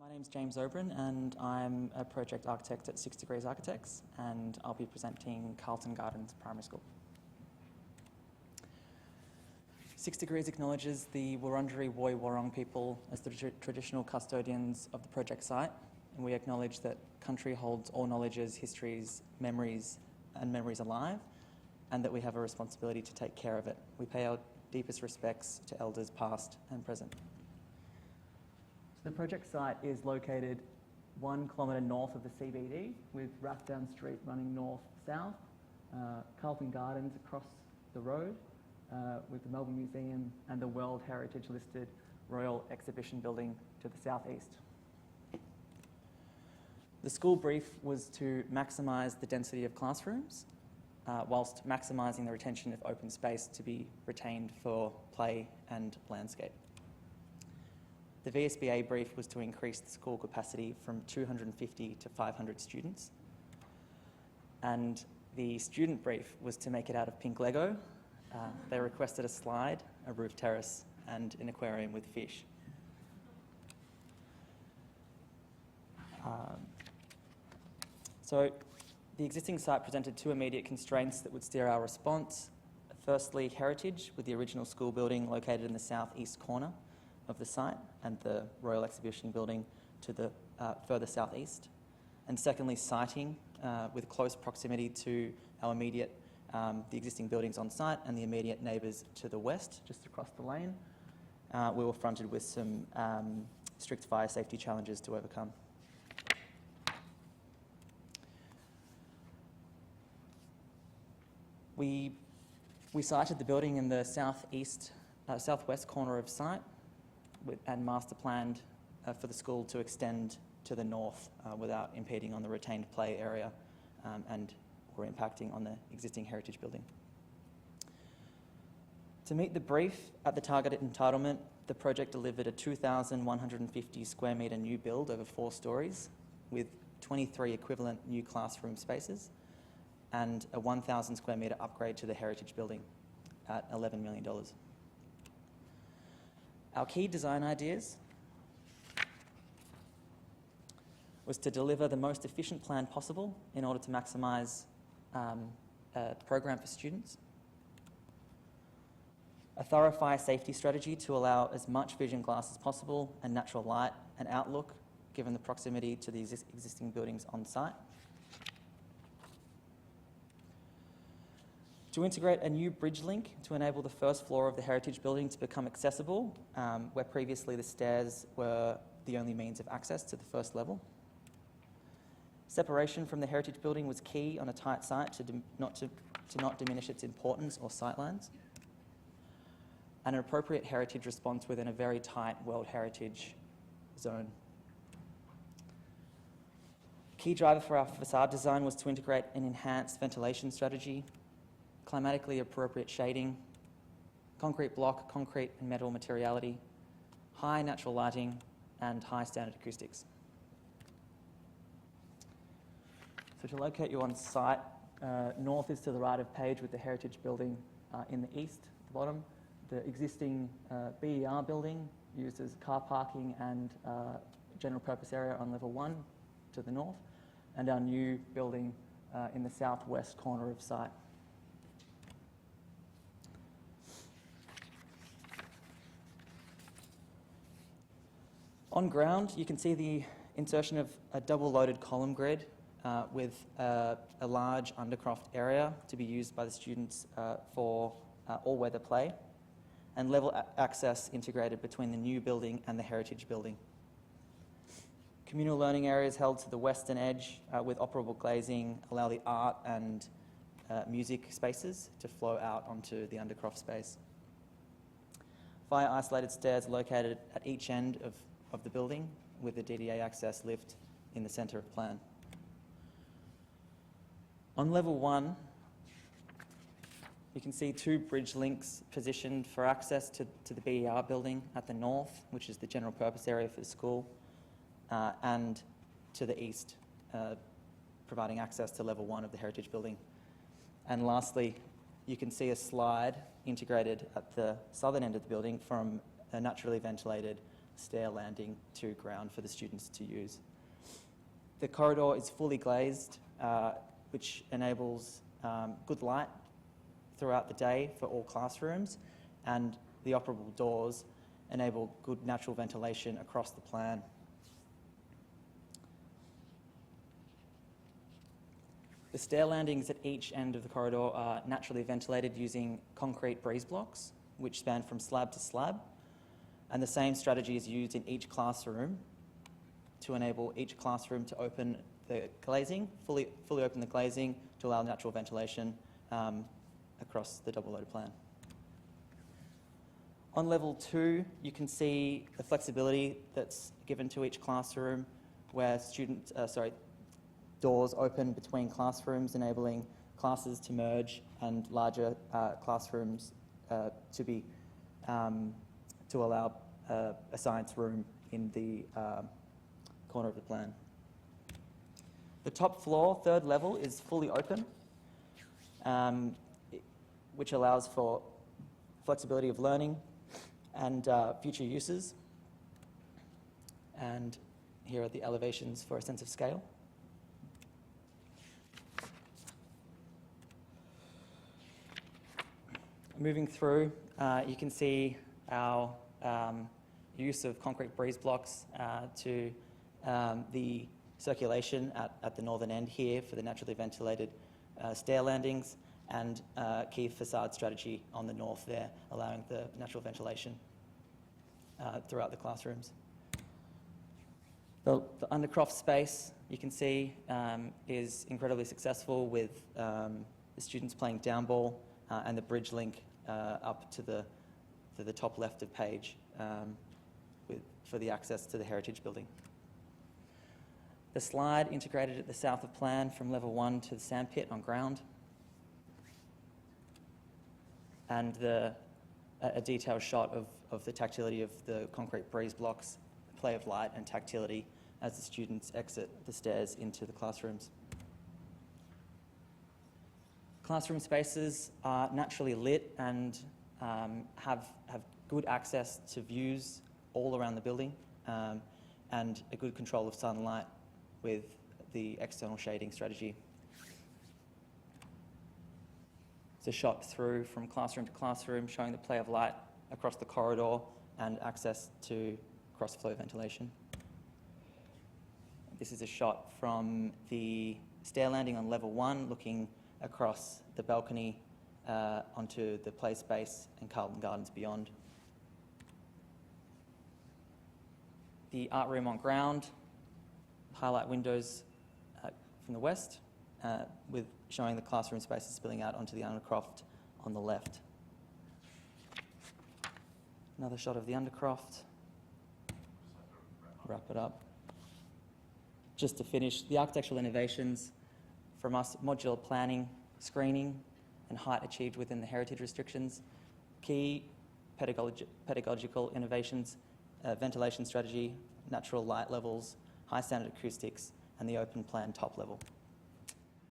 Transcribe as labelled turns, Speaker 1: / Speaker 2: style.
Speaker 1: My name's James Oberon and I'm a project architect at 6 Degrees Architects, and I'll be presenting Carlton Gardens Primary School. 6 Degrees acknowledges the Wurundjeri Woi-wurrung people as the traditional custodians of the project site, and we acknowledge that country holds all knowledges, histories, memories alive, and that we have a responsibility to take care of it. We pay our deepest respects to elders past and present. So the project site is located 1 kilometre north of the CBD, with Rathdown Street running north-south, Carlton Gardens across the road, with the Melbourne Museum and the World Heritage listed Royal Exhibition Building to the southeast. The school brief was to maximise the density of classrooms, whilst maximising the retention of open space to be retained for play and landscape. The VSBA brief was to increase the school capacity from 250 to 500 students, and the student brief was to make it out of pink Lego. They requested a slide, a roof terrace, and an aquarium with fish. So the existing site presented 2 immediate constraints that would steer our response. Firstly, heritage, with the original school building located in the southeast corner of the site and the Royal Exhibition Building to the further southeast. And secondly, siting, with close proximity to our immediate, the existing buildings on site and the immediate neighbours to the west, just across the lane. We were fronted with some strict fire safety challenges to overcome. We sited the building in the southwest corner of site and master planned for the school to extend to the north without impeding on the retained play area or impacting on the existing heritage building. To meet the brief at the targeted entitlement, the project delivered a 2,150 square metre new build over 4 stories with 23 equivalent new classroom spaces and a 1,000 square metre upgrade to the heritage building at $11 million. Our key design ideas was to deliver the most efficient plan possible in order to maximise a program for students, a thorough fire safety strategy to allow as much vision glass as possible and natural light and outlook given the proximity to the existing buildings on site, to integrate a new bridge link to enable the first floor of the heritage building to become accessible, where previously the stairs were the only means of access to the first level. Separation from the heritage building was key on a tight site to not diminish its importance or sightlines, and an appropriate heritage response within a very tight World Heritage zone. Key driver for our facade design was to integrate an enhanced ventilation strategy, climatically appropriate shading, concrete block, concrete and metal materiality, high natural lighting, and high standard acoustics. So to locate you on site, north is to the right of page with the heritage building in the east at the bottom. The existing BER building used as car parking and general purpose area on level 1 to the north, and our new building in the southwest corner of site. On ground, you can see the insertion of a double-loaded column grid with a large undercroft area to be used by the students for all-weather play, and level access integrated between the new building and the heritage building. Communal learning areas held to the western edge with operable glazing allow the art and music spaces to flow out onto the undercroft space. Fire-isolated stairs located at each end of the building with the DDA access lift in the centre of plan. On level 1, you can see 2 bridge links positioned for access to the BER building at the north, which is the general purpose area for the school, and to the east, providing access to level 1 of the heritage building. And lastly, you can see a slide integrated at the southern end of the building from a naturally ventilated stair landing to ground for the students to use. The corridor is fully glazed, which enables good light throughout the day for all classrooms, and the operable doors enable good natural ventilation across the plan. The stair landings at each end of the corridor are naturally ventilated using concrete breeze blocks, which span from slab to slab, and the same strategy is used in each classroom to enable each classroom to open the glazing, fully open the glazing to allow natural ventilation across the double-loaded plan. On level 2, you can see the flexibility that's given to each classroom, where doors open between classrooms, enabling classes to merge and larger classrooms to allow a science room in the corner of the plan. The top floor, 3rd level, is fully open, which allows for flexibility of learning and future uses. And here are the elevations for a sense of scale. Moving through, you can see our use of concrete breeze blocks to the circulation at the northern end here for the naturally ventilated stair landings, and key facade strategy on the north there, allowing the natural ventilation throughout the classrooms. The undercroft space, you can see, is incredibly successful with the students playing down ball and the bridge link up to the top left of page for the access to the heritage building. The slide integrated at the south of plan from level 1 to the sandpit on ground, and a detailed shot of the tactility of the concrete breeze blocks, play of light and tactility as the students exit the stairs into the classrooms. Classroom spaces are naturally lit and have good access to views all around the building, and a good control of sunlight with the external shading strategy. It's a shot through from classroom to classroom, showing the play of light across the corridor and access to cross-flow ventilation. This is a shot from the stair landing on level 1, looking across the balcony onto the play space and Carlton Gardens beyond. The art room on ground, highlight windows from the west, with showing the classroom spaces spilling out onto the undercroft on the left. Another shot of the undercroft. Wrap it up. Just to finish, the architectural innovations from us: modular planning, screening, and height achieved within the heritage restrictions. Key pedagogical innovations: ventilation strategy, natural light levels, high standard acoustics, and the open plan top level.